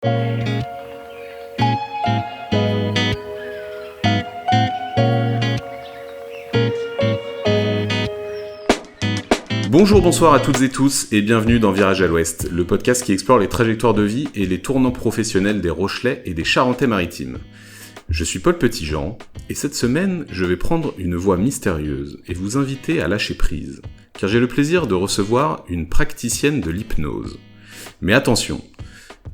Bonjour, bonsoir à toutes et tous et bienvenue dans Virage à l'Ouest, le podcast qui explore les trajectoires de vie et les tournants professionnels des Rochelais et des Charentais-Maritimes. Je suis Paul Petitjean et cette semaine, je vais prendre une voix mystérieuse et vous inviter à lâcher prise, car j'ai le plaisir de recevoir une praticienne de l'hypnose. Mais attention,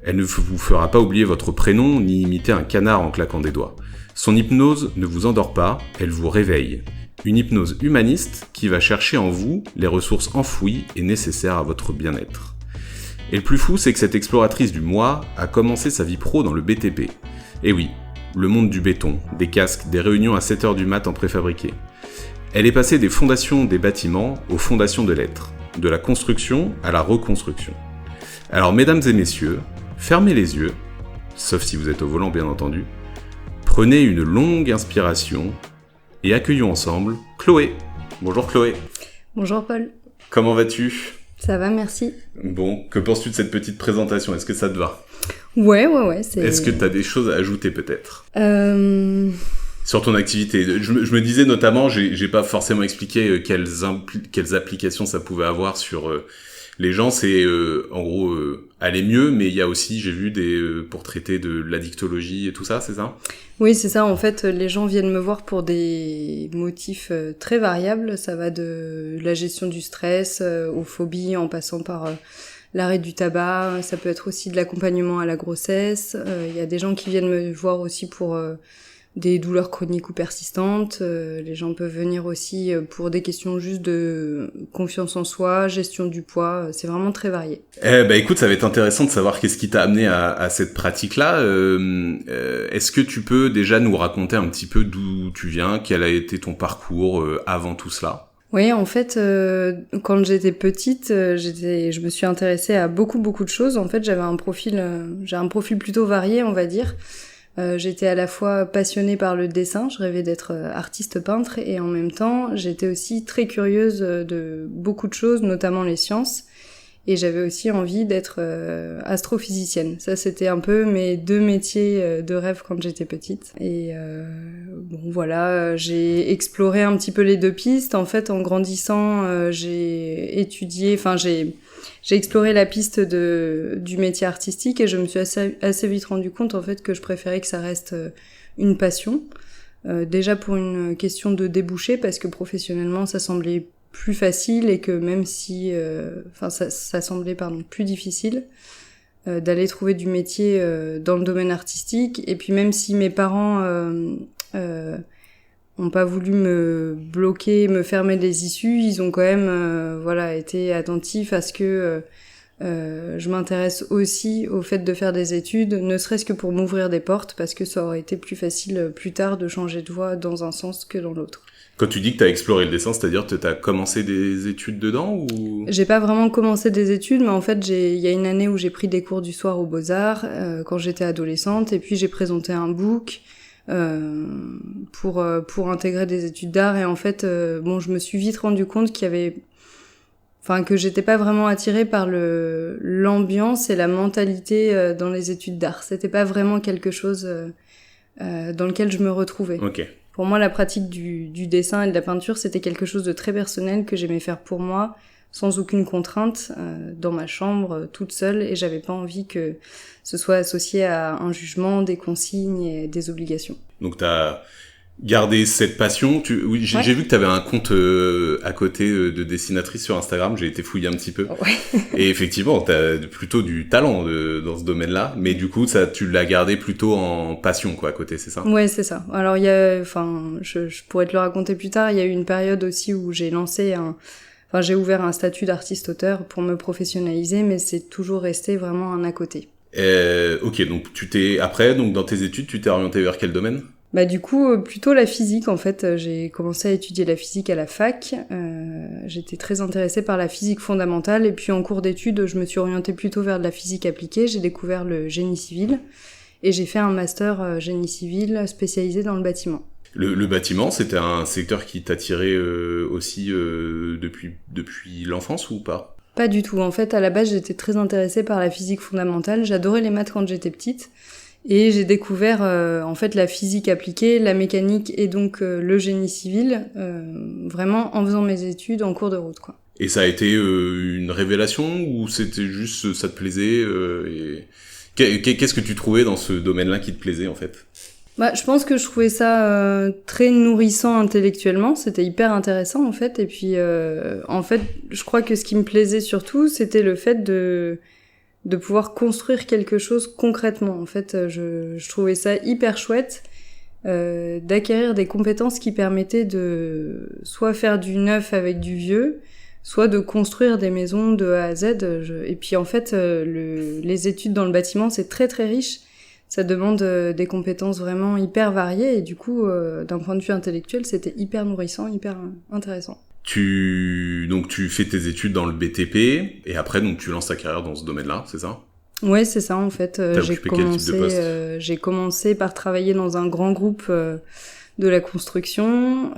elle ne vous fera pas oublier votre prénom ni imiter un canard en claquant des doigts. Son hypnose ne vous endort pas, elle vous réveille. Une hypnose humaniste qui va chercher en vous les ressources enfouies et nécessaires à votre bien-être. Et le plus fou, c'est que cette exploratrice du moi a commencé sa vie pro dans le BTP. Et oui, le monde du béton, des casques, des réunions à 7h du mat en préfabriqué. Elle est passée des fondations des bâtiments aux fondations de l'être, de la construction à la reconstruction. Alors mesdames et messieurs, fermez les yeux, sauf si vous êtes au volant bien entendu, prenez une longue inspiration et accueillons ensemble Chloé. Bonjour Chloé. Bonjour Paul. Comment vas-tu ? Ça va, merci. Bon, que penses-tu de cette petite présentation ? Est-ce que ça te va ? Ouais. Est-ce que tu as des choses à ajouter peut-être ? Sur ton activité. Je me disais notamment, j'ai pas forcément expliqué quelles applications ça pouvait avoir sur les gens. C'est en gros aller mieux, mais il y a aussi, j'ai vu, pour traiter de l'addictologie et tout ça, c'est ça ? Oui, c'est ça. En fait, les gens viennent me voir pour des motifs très variables. Ça va de la gestion du stress aux phobies, en passant par l'arrêt du tabac. Ça peut être aussi de l'accompagnement à la grossesse. Il y a des gens qui viennent me voir aussi pour des douleurs chroniques ou persistantes. Les gens peuvent venir aussi pour des questions juste de confiance en soi, gestion du poids. C'est vraiment très varié. Écoute, ça va être intéressant de savoir qu'est-ce qui t'a amené à cette pratique-là. Est-ce que tu peux déjà nous raconter un petit peu d'où tu viens, quel a été ton parcours avant tout cela ? Oui, en fait, quand j'étais petite, je me suis intéressée à beaucoup de choses. En fait, j'ai un profil plutôt varié, on va dire. J'étais à la fois passionnée par le dessin, je rêvais d'être artiste peintre, et en même temps, j'étais aussi très curieuse de beaucoup de choses, notamment les sciences, et j'avais aussi envie d'être astrophysicienne. Ça, c'était un peu mes deux métiers de rêve quand j'étais petite. Et j'ai exploré un petit peu les deux pistes. En fait, en grandissant, j'ai exploré la piste du métier artistique et je me suis assez vite rendu compte en fait que je préférais que ça reste une passion. Déjà pour une question de débouché, parce que professionnellement ça semblait plus facile et que même si ça semblait plus difficile d'aller trouver du métier dans le domaine artistique. Et puis même si mes parents ont pas voulu me bloquer, me fermer des issues, ils ont quand même été attentifs à ce que je m'intéresse aussi au fait de faire des études, ne serait-ce que pour m'ouvrir des portes, parce que ça aurait été plus facile plus tard de changer de voie dans un sens que dans l'autre. Quand tu dis que tu as exploré le dessin, c'est-à-dire que tu as commencé des études dedans ou... J'ai pas vraiment commencé des études, mais en fait, il y a une année où j'ai pris des cours du soir aux Beaux-Arts quand j'étais adolescente, et puis j'ai présenté un book pour intégrer des études d'art, et en fait, je me suis vite rendu compte que j'étais pas vraiment attirée par l'ambiance et la mentalité dans les études d'art. C'était pas vraiment quelque chose dans lequel je me retrouvais. Ok. Pour moi, la pratique du dessin et de la peinture, c'était quelque chose de très personnel que j'aimais faire pour moi, sans aucune contrainte, dans ma chambre, toute seule, et j'avais pas envie que ce soit associé à un jugement, des consignes et des obligations. Donc t'as gardé cette passion. J'ai vu que t'avais un compte à côté de dessinatrice sur Instagram, j'ai été fouiller un petit peu. Ouais. Et effectivement, t'as plutôt du talent dans ce domaine-là, mais du coup, tu l'as gardé plutôt en passion, quoi, à côté, c'est ça ? Ouais, c'est ça. Alors, je pourrais te le raconter plus tard, il y a eu une période aussi où j'ai j'ai ouvert un statut d'artiste-auteur pour me professionnaliser, mais c'est toujours resté vraiment un à côté. Ok, donc dans tes études, tu t'es orienté vers quel domaine ? Du coup, plutôt la physique, en fait. J'ai commencé à étudier la physique à la fac. J'étais très intéressée par la physique fondamentale, et puis en cours d'études, je me suis orientée plutôt vers de la physique appliquée. J'ai découvert le génie civil, et j'ai fait un master génie civil spécialisé dans le bâtiment. Le bâtiment, c'était un secteur qui t'attirait aussi depuis l'enfance ou pas ? Pas du tout. En fait, à la base, j'étais très intéressée par la physique fondamentale. J'adorais les maths quand j'étais petite. Et j'ai découvert en fait la physique appliquée, la mécanique et donc le génie civil, vraiment en faisant mes études en cours de route, quoi. Et ça a été une révélation ou c'était juste ça te plaisait Qu'est-ce que tu trouvais dans ce domaine-là qui te plaisait en fait? Je pense que je trouvais ça très nourrissant intellectuellement, c'était hyper intéressant en fait. Et puis en fait, je crois que ce qui me plaisait surtout, c'était le fait de pouvoir construire quelque chose concrètement. En fait, je trouvais ça hyper chouette d'acquérir des compétences qui permettaient de soit faire du neuf avec du vieux, soit de construire des maisons de A à Z. Et puis en fait, les études dans le bâtiment, c'est très très riche. Ça demande des compétences vraiment hyper variées et du coup, d'un point de vue intellectuel, c'était hyper nourrissant, hyper intéressant. Donc tu fais tes études dans le BTP et après donc tu lances ta carrière dans ce domaine-là, c'est ça? Ouais, c'est ça en fait. T'as occupé quel type de poste? J'ai commencé par travailler dans un grand groupe de la construction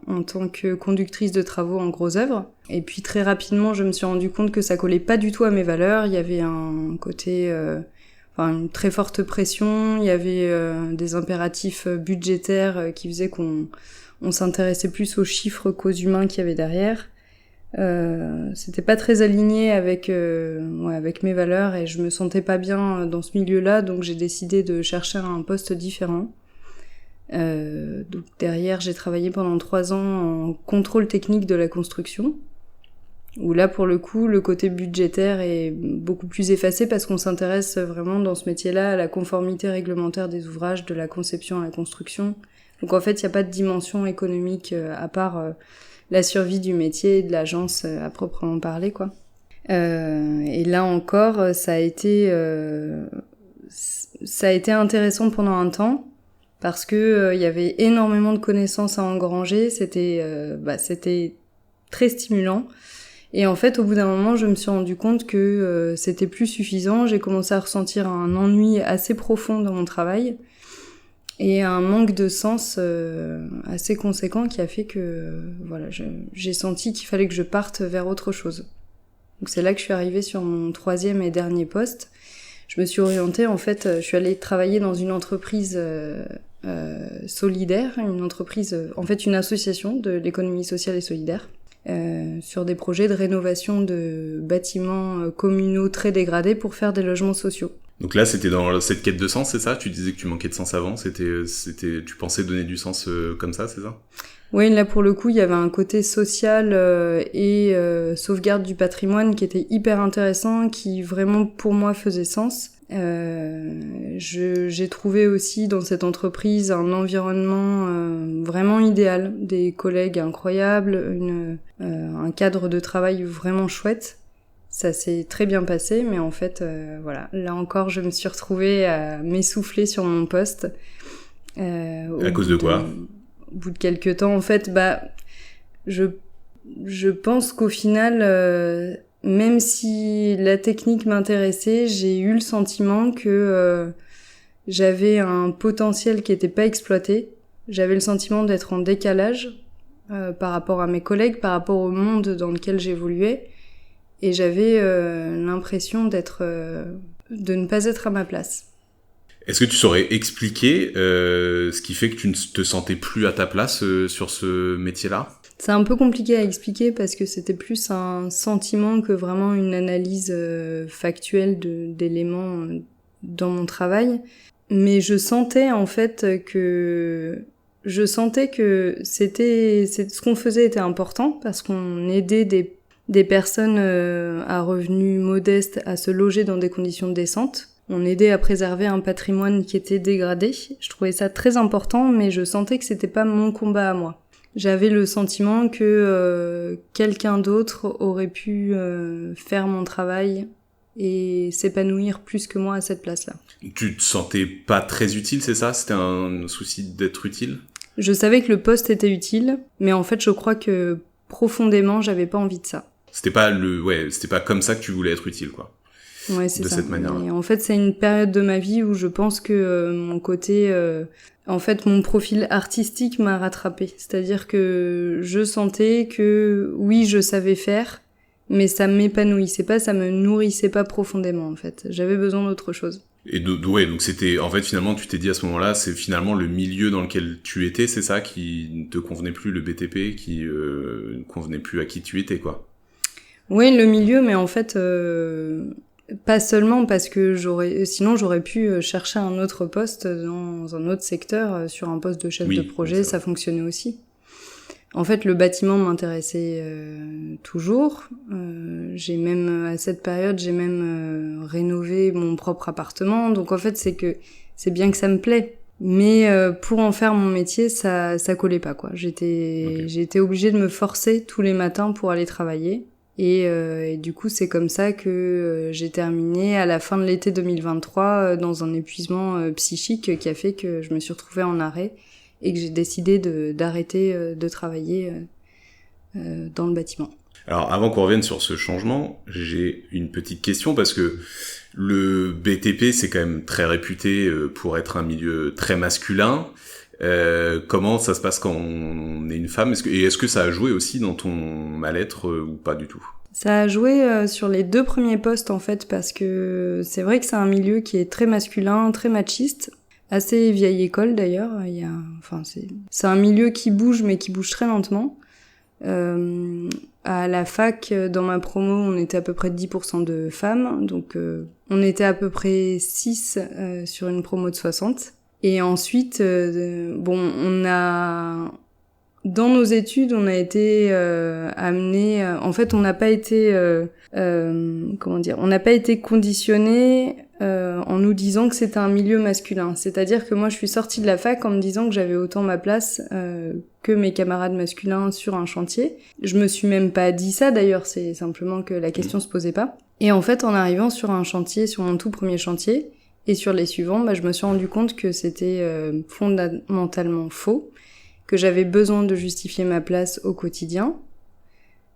en tant que conductrice de travaux en gros œuvres. Et puis très rapidement, je me suis rendu compte que ça collait pas du tout à mes valeurs. Il y avait un côté, une très forte pression. Il y avait des impératifs budgétaires qui faisaient qu'on s'intéressait plus aux chiffres qu'aux humains qu'il y avait derrière. C'était pas très aligné avec mes valeurs et je me sentais pas bien dans ce milieu-là, donc j'ai décidé de chercher un poste différent. Donc derrière, j'ai travaillé pendant 3 ans en contrôle technique de la construction, où là pour le coup le côté budgétaire est beaucoup plus effacé parce qu'on s'intéresse vraiment dans ce métier-là à la conformité réglementaire des ouvrages, de la conception à la construction. Donc en fait, il n'y a pas de dimension économique à part la survie du métier et de l'agence à proprement parler, quoi. Et là encore, ça a été intéressant pendant un temps parce que il y avait énormément de connaissances à engranger. C'était très stimulant. Et en fait, au bout d'un moment, je me suis rendu compte que c'était plus suffisant. J'ai commencé à ressentir un ennui assez profond dans mon travail. Et un manque de sens assez conséquent qui a fait que j'ai senti qu'il fallait que je parte vers autre chose. Donc c'est là que je suis arrivée sur mon 3e et dernier poste. Je me suis orientée, en fait, je suis allée travailler dans une entreprise solidaire, une association de l'économie sociale et solidaire, sur des projets de rénovation de bâtiments communaux très dégradés pour faire des logements sociaux. Donc là, c'était dans cette quête de sens, c'est ça? Tu disais que tu manquais de sens avant, tu pensais donner du sens comme ça, c'est ça? Oui, là pour le coup, il y avait un côté social et sauvegarde du patrimoine qui était hyper intéressant, qui vraiment pour moi faisait sens. J'ai trouvé aussi dans cette entreprise un environnement vraiment idéal, des collègues incroyables, un cadre de travail vraiment chouette. Ça s'est très bien passé, mais en fait, là encore, je me suis retrouvée à m'essouffler sur mon poste. À cause de quoi? Au bout de quelques temps, en fait, je pense qu'au final, même si la technique m'intéressait, j'ai eu le sentiment que j'avais un potentiel qui était pas exploité. J'avais le sentiment d'être en décalage par rapport à mes collègues, par rapport au monde dans lequel j'évoluais. Et j'avais l'impression de ne pas être à ma place. Est-ce que tu saurais expliquer ce qui fait que tu ne te sentais plus à ta place sur ce métier-là? C'est un peu compliqué à expliquer parce que c'était plus un sentiment que vraiment une analyse factuelle d'éléments dans mon travail. Mais je sentais en fait que ce qu'on faisait était important parce qu'on aidait des personnes à revenus modestes à se loger dans des conditions décentes. On aidait à préserver un patrimoine qui était dégradé. Je trouvais ça très important, mais je sentais que c'était pas mon combat à moi. J'avais le sentiment que quelqu'un d'autre aurait pu faire mon travail et s'épanouir plus que moi à cette place-là. Tu te sentais pas très utile, c'est ça? C'était un souci d'être utile? Je savais que le poste était utile, mais en fait, je crois que profondément, j'avais pas envie de ça. C'était pas comme ça que tu voulais être utile, quoi. Ouais, c'est ça. De cette manière-là. Et en fait, c'est une période de ma vie où je pense que mon côté, mon profil artistique m'a rattrapée. C'est-à-dire que je sentais que, oui, je savais faire, mais ça m'épanouissait pas, ça me nourrissait pas profondément en fait. J'avais besoin d'autre chose. Et donc c'était, en fait, finalement, tu t'es dit à ce moment-là, c'est finalement le milieu dans lequel tu étais, c'est ça, qui ne te convenait plus, le BTP, qui ne convenait plus à qui tu étais, quoi. Oui, le milieu, mais en fait, pas seulement parce que sinon j'aurais pu chercher un autre poste dans un autre secteur, sur un poste de chef de projet, ça fonctionnait aussi. En fait, le bâtiment m'intéressait toujours. À cette période, j'ai même rénové mon propre appartement. Donc en fait, c'est bien que ça me plaît. Mais pour en faire mon métier, ça collait pas, quoi. J'étais obligée de me forcer tous les matins pour aller travailler. Et du coup, c'est comme ça que j'ai terminé à la fin de l'été 2023 dans un épuisement psychique qui a fait que je me suis retrouvée en arrêt et que j'ai décidé d'arrêter de travailler dans le bâtiment. Alors, avant qu'on revienne sur ce changement, j'ai une petite question parce que le BTP, c'est quand même très réputé pour être un milieu très masculin. Comment ça se passe quand on est une femme? Est-ce que ça a joué aussi dans ton mal-être ou pas du tout? Ça a joué sur les 2 premiers postes en fait, parce que c'est vrai que c'est un milieu qui est très masculin, très machiste, assez vieille école d'ailleurs. C'est un milieu qui bouge, mais qui bouge très lentement. À la fac, dans ma promo, on était à peu près 10% de femmes, donc on était à peu près 6 sur une promo de 60. Et ensuite, dans nos études, on a été amené. En fait, on n'a pas été, on n'a pas été conditionné en nous disant que c'était un milieu masculin. C'est-à-dire que moi, je suis sortie de la fac en me disant que j'avais autant ma place que mes camarades masculins sur un chantier. Je me suis même pas dit ça d'ailleurs. C'est simplement que la question se posait pas. Et en fait, en arrivant sur un chantier, sur mon tout premier chantier, et sur les suivants, je me suis rendu compte que c'était fondamentalement faux, que j'avais besoin de justifier ma place au quotidien,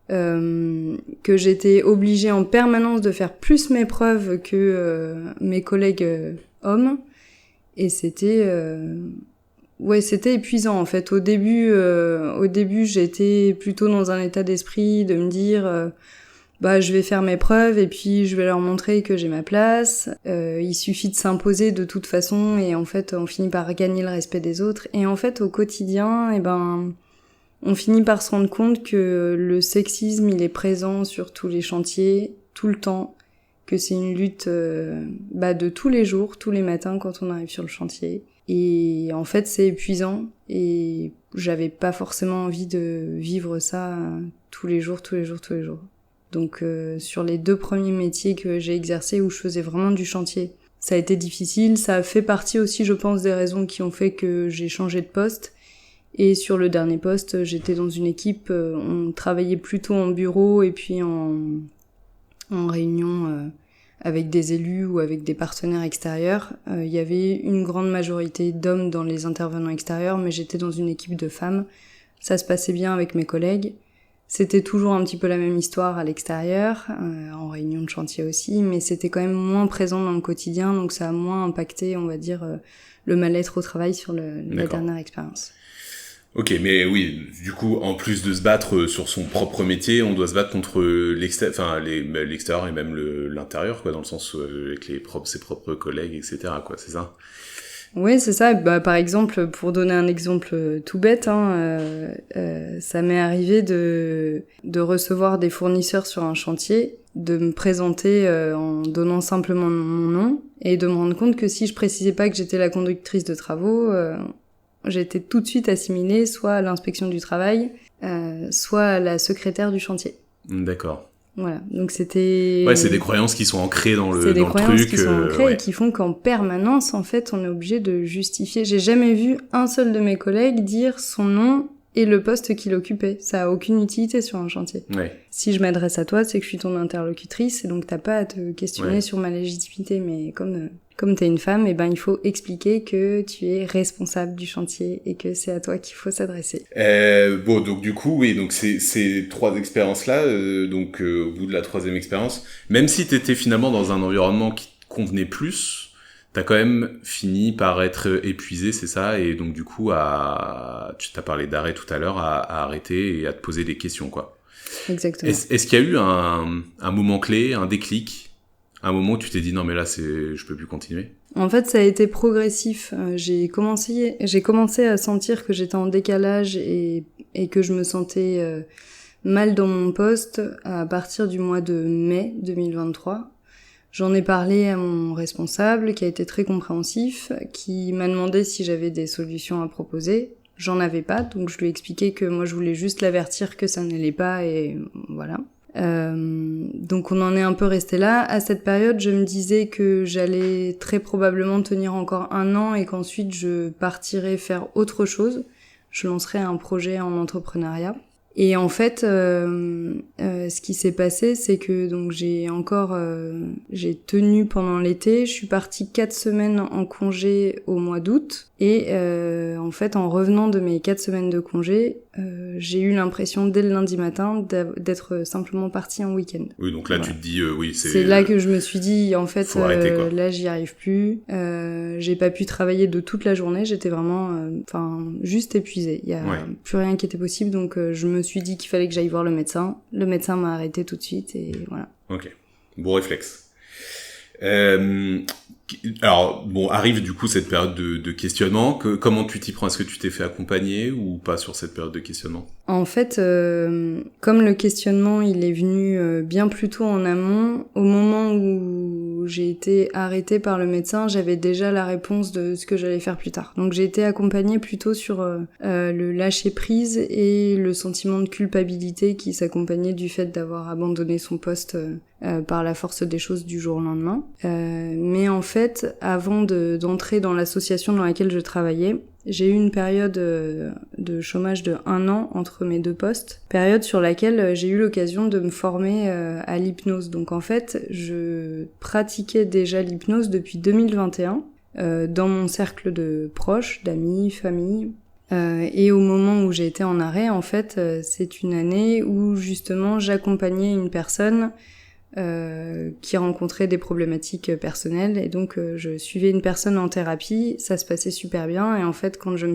que j'étais obligée en permanence de faire plus mes preuves que mes collègues hommes, et c'était épuisant en fait. Au début, j'étais plutôt dans un état d'esprit de me dire je vais faire mes preuves et puis je vais leur montrer que j'ai ma place. Il suffit de s'imposer de toute façon et en fait, on finit par gagner le respect des autres. Et en fait, au quotidien, on finit par se rendre compte que le sexisme, il est présent sur tous les chantiers, tout le temps, que c'est une lutte de tous les jours, tous les matins quand on arrive sur le chantier. Et en fait, c'est épuisant et j'avais pas forcément envie de vivre ça tous les jours. Donc sur les 2 premiers métiers que j'ai exercés où je faisais vraiment du chantier, ça a été difficile. Ça a fait partie aussi, je pense, des raisons qui ont fait que j'ai changé de poste. Et sur le dernier poste, j'étais dans une équipe, on travaillait plutôt en bureau et puis en réunion avec des élus ou avec des partenaires extérieurs. Il y avait une grande majorité d'hommes dans les intervenants extérieurs, mais j'étais dans une équipe de femmes. Ça se passait bien avec mes collègues. C'était toujours un petit peu la même histoire à l'extérieur, en réunion de chantier aussi, mais c'était quand même moins présent dans le quotidien, donc ça a moins impacté, on va dire, le mal-être au travail sur la dernière expérience. Ok, mais oui, du coup, en plus de se battre sur son propre métier, on doit se battre contre l'extérieur et même l'intérieur, quoi, dans le sens avec ses propres collègues, etc., quoi, c'est ça? Oui, c'est ça. Par exemple, pour donner un exemple tout bête, ça m'est arrivé de recevoir des fournisseurs sur un chantier, de me présenter en donnant simplement mon nom et de me rendre compte que si je précisais pas que j'étais la conductrice de travaux, j'étais tout de suite assimilée soit à l'inspection du travail, soit à la secrétaire du chantier. D'accord. Voilà, donc c'était... Ouais, c'est des croyances qui sont ancrées dans le truc. C'est des croyances qui sont ancrées et qui font qu'en permanence, en fait, on est obligé de justifier. J'ai jamais vu un seul de mes collègues dire son nom et le poste qu'il occupait. Ça a aucune utilité sur un chantier. Ouais. Si je m'adresse à toi, c'est que je suis ton interlocutrice et donc t'as pas à te questionner sur ma légitimité. Mais comme t'es une femme, il faut expliquer que tu es responsable du chantier et que c'est à toi qu'il faut s'adresser. Donc du coup, oui, donc ces 3 expériences-là, au bout de la 3e expérience, même si t'étais finalement dans un environnement qui te convenait plus, t'as quand même fini par être épuisé, c'est ça, et donc du coup, tu t'as parlé d'arrêt tout à l'heure, à arrêter et à te poser des questions, quoi. exactement. Est-ce qu'il y a eu un moment clé, un déclic, un moment où tu t'es dit non mais là je peux plus continuer? En fait, ça a été progressif. J'ai commencé à sentir que j'étais en décalage et que je me sentais mal dans mon poste à partir du mois de mai 2023. J'en ai parlé à mon responsable qui a été très compréhensif, qui m'a demandé si j'avais des solutions à proposer. J'en avais pas, donc je lui ai expliqué que moi je voulais juste l'avertir que ça n'allait pas et voilà. Donc on en est un peu resté là. À cette période, je me disais que j'allais très probablement tenir encore 1 an et qu'ensuite je partirais faire autre chose. Je lancerais un projet en entrepreneuriat. Et en fait, ce qui s'est passé, c'est que donc j'ai tenu pendant l'été. Je suis partie 4 semaines en congé au mois d'août. Et en fait, en revenant de mes 4 semaines de congé, j'ai eu l'impression dès le lundi matin d'être simplement partie en week-end. Oui, donc là, voilà. Tu te dis, oui, c'est là que je me suis dit, en fait, arrêter, là, j'y arrive plus. J'ai pas pu travailler de toute la journée. J'étais vraiment, juste épuisée. Il y a plus rien qui était possible. Donc, je me suis dit qu'il fallait que j'aille voir le médecin. Le médecin m'a arrêté tout de suite et voilà. Ok. Bon réflexe. Alors, bon, arrive du coup cette période de questionnement. Comment tu t'y prends? Est-ce que tu t'es fait accompagner ou pas sur cette période de questionnement? En fait, comme le questionnement, il est venu bien plus tôt en amont, au moment où j'ai été arrêtée par le médecin, j'avais déjà la réponse de ce que j'allais faire plus tard. Donc j'ai été accompagnée plutôt sur le lâcher-prise et le sentiment de culpabilité qui s'accompagnait du fait d'avoir abandonné son poste par la force des choses du jour au lendemain. Mais en fait, avant d'entrer dans l'association dans laquelle je travaillais, j'ai eu une période de chômage de 1 an entre mes 2 postes, période sur laquelle j'ai eu l'occasion de me former à l'hypnose. Donc en fait, je pratiquais déjà l'hypnose depuis 2021 dans mon cercle de proches, d'amis, famille. Et au moment où j'ai été en arrêt, en fait, c'est une année où justement j'accompagnais une personne qui rencontrait des problématiques personnelles et donc je suivais une personne en thérapie, ça se passait super bien et en fait quand j'ai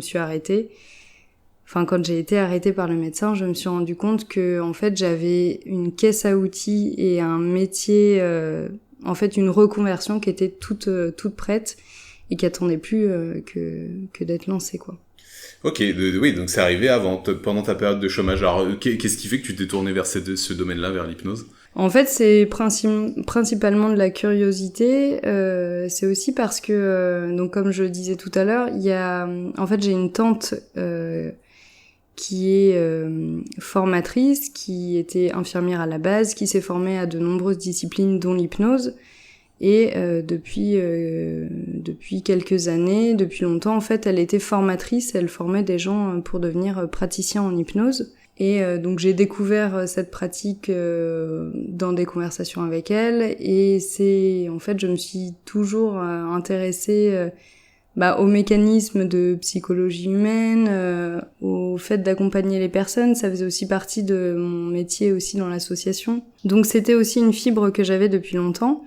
été arrêtée par le médecin, je me suis rendu compte que en fait j'avais une caisse à outils et un métier, en fait une reconversion qui était toute prête et qui attendait plus que d'être lancée quoi. Ok, oui, donc c'est arrivé pendant ta période de chômage. Alors, qu'est-ce qui fait que tu t'es tourné vers ce domaine-là, vers l'hypnose? En fait, c'est principalement de la curiosité. C'est aussi parce que, donc comme je le disais tout à l'heure, j'ai une tante qui est formatrice, qui était infirmière à la base, qui s'est formée à de nombreuses disciplines, dont l'hypnose. Et depuis quelques années, depuis longtemps, en fait, elle était formatrice, elle formait des gens pour devenir praticiens en hypnose. Et donc j'ai découvert cette pratique dans des conversations avec elle, et je me suis toujours intéressée aux mécanismes de psychologie humaine, au fait d'accompagner les personnes. Ça faisait aussi partie de mon métier aussi dans l'association. Donc c'était aussi une fibre que j'avais depuis longtemps.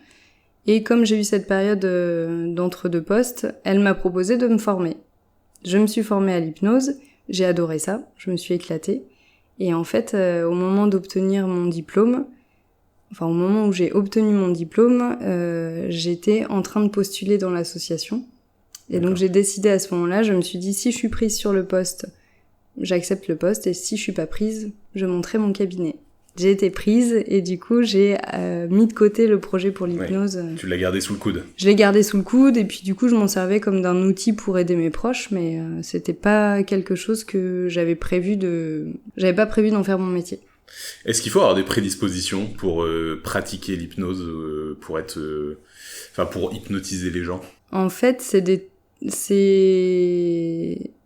Et comme j'ai eu cette période d'entre-deux postes, elle m'a proposé de me former. Je me suis formée à l'hypnose, j'ai adoré ça, je me suis éclatée. Et en fait, au moment d'obtenir mon diplôme, au moment où j'ai obtenu mon diplôme, j'étais en train de postuler dans l'association. Et donc j'ai décidé à ce moment-là, je me suis dit, si je suis prise sur le poste, j'accepte le poste, et si je suis pas prise, je monterai mon cabinet. J'ai été prise et du coup j'ai mis de côté le projet pour l'hypnose. Ouais, tu l'as gardé sous le coude. Je l'ai gardé sous le coude et puis du coup je m'en servais comme d'un outil pour aider mes proches, mais c'était pas quelque chose que j'avais pas prévu d'en faire mon métier. Est-ce qu'il faut avoir des prédispositions pour pratiquer l'hypnose, pour hypnotiser les gens? En fait,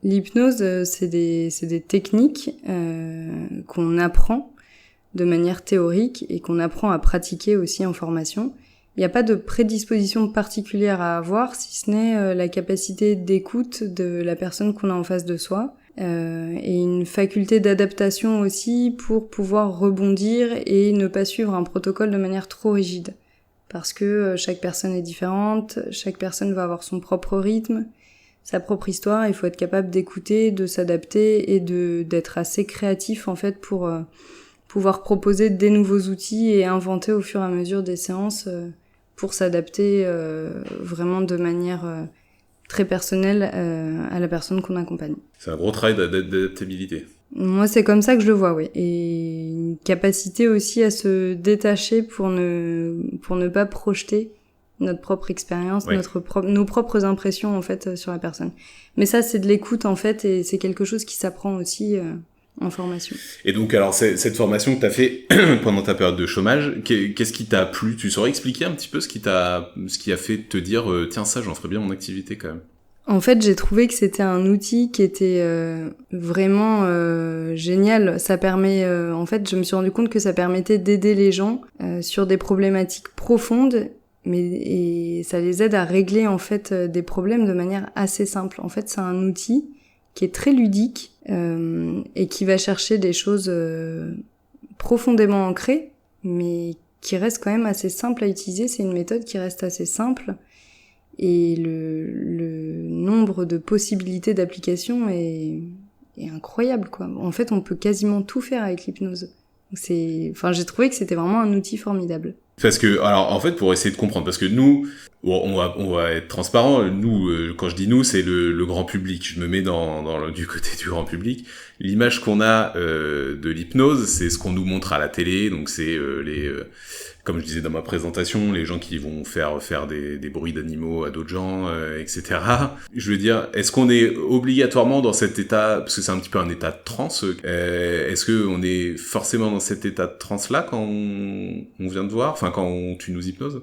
l'hypnose, c'est des techniques qu'on apprend de manière théorique et qu'on apprend à pratiquer aussi en formation. Il n'y a pas de prédisposition particulière à avoir, si ce n'est la capacité d'écoute de la personne qu'on a en face de soi, et une faculté d'adaptation aussi pour pouvoir rebondir et ne pas suivre un protocole de manière trop rigide. Parce que chaque personne est différente, chaque personne va avoir son propre rythme, sa propre histoire, il faut être capable d'écouter, de s'adapter et d'être assez créatif en fait pour pouvoir proposer des nouveaux outils et inventer au fur et à mesure des séances pour s'adapter vraiment de manière très personnelle à la personne qu'on accompagne. C'est un gros travail d'adaptabilité. Moi, c'est comme ça que je le vois, oui. Et une capacité aussi à se détacher pour ne pas projeter notre propre expérience, ouais. nos propres impressions, en fait, sur la personne. Mais ça, c'est de l'écoute, en fait, et c'est quelque chose qui s'apprend aussi en formation. Et donc, alors, cette formation que tu as fait pendant ta période de chômage, qu'est-ce qui t'a plu? Tu saurais expliquer un petit peu ce qui a fait te dire, tiens, ça, j'en ferais bien mon activité quand même? En fait, j'ai trouvé que c'était un outil qui était vraiment génial. Ça permet, en fait, je me suis rendu compte que ça permettait d'aider les gens sur des problématiques profondes, et ça les aide à régler en fait des problèmes de manière assez simple. En fait, c'est un outil qui est très ludique et qui va chercher des choses profondément ancrées, mais qui reste quand même assez simple à utiliser. C'est une méthode qui reste assez simple. Et le nombre de possibilités d'application est incroyable, quoi. En fait, on peut quasiment tout faire avec l'hypnose. J'ai trouvé que c'était vraiment un outil formidable. Parce que, alors, en fait, pour essayer de comprendre, parce que nous, on va être transparent. Nous, quand je dis nous, c'est le grand public. Je me mets du côté du grand public. L'image qu'on a de l'hypnose, c'est ce qu'on nous montre à la télé. Donc, c'est comme je disais dans ma présentation, les gens qui vont faire des bruits d'animaux à d'autres gens, etc. Je veux dire, est-ce qu'on est obligatoirement dans cet état, parce que c'est un petit peu un état de transe, est-ce que on est forcément dans cet état de transe-là quand on vient de voir, enfin quand tu nous hypnoses?